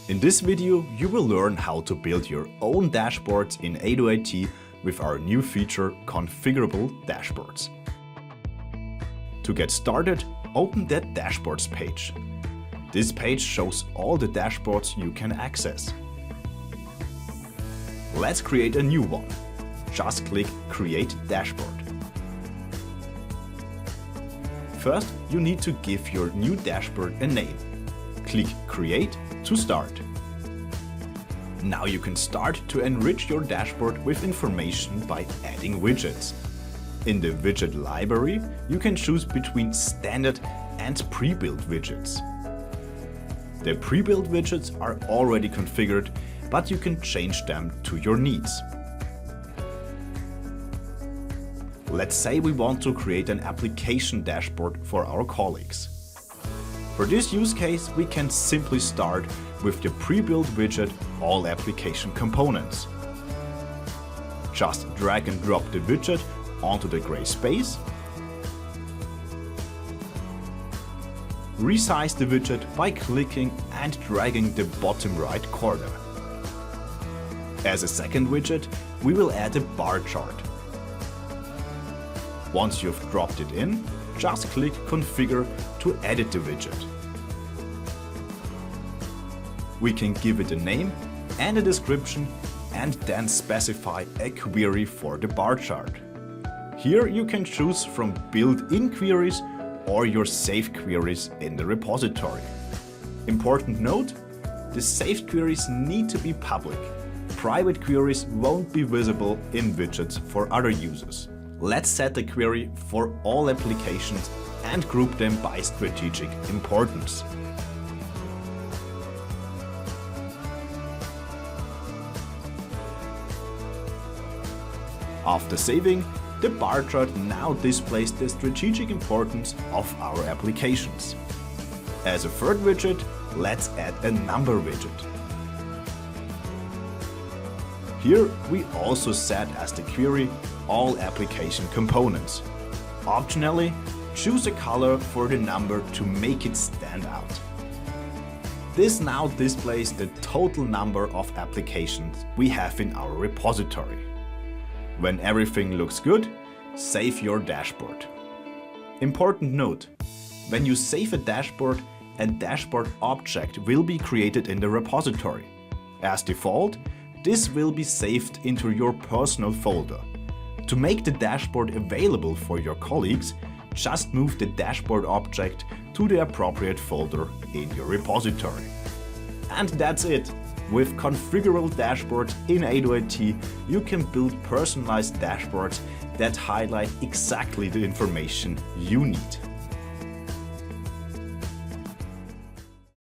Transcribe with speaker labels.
Speaker 1: In this video, you will learn how to build your own dashboards in ADOIT with our new feature Configurable Dashboards. To get started, open that Dashboards page. This page shows all the dashboards you can access. Let's create a new one. Just click Create Dashboard. First, you need to give your new dashboard a name. Click Create to start. Now you can start to enrich your dashboard with information by adding widgets. In the widget library, you can choose between standard and pre-built widgets. The pre-built widgets are already configured, but you can change them to your needs. Let's say we want to create an application dashboard for our colleagues. For this use case, we can simply start with the pre-built widget All Application Components. Just drag and drop the widget onto the gray space. Resize the widget by clicking and dragging the bottom right corner. As a second widget, we will add a bar chart. Once you've dropped it in, just click Configure to edit the widget. We can give it a name and a description and then specify a query for the bar chart. Here you can choose from built-in queries or your saved queries in the repository. Important note, the saved queries need to be public. Private queries won't be visible in widgets for other users. Let's set a query for all applications and group them by strategic importance. After saving, the bar chart now displays the strategic importance of our applications. As a third widget, let's add a number widget. Here we also set as the query all application components. Optionally, choose a color for the number to make it stand out. This now displays the total number of applications we have in our repository. When everything looks good, save your dashboard. Important note: when you save a dashboard object will be created in the repository. As default, this will be saved into your personal folder. To make the dashboard available for your colleagues, just move the dashboard object to the appropriate folder in your repository. And that's it! With Configurable Dashboards in ADOIT, you can build personalized dashboards that highlight exactly the information you need.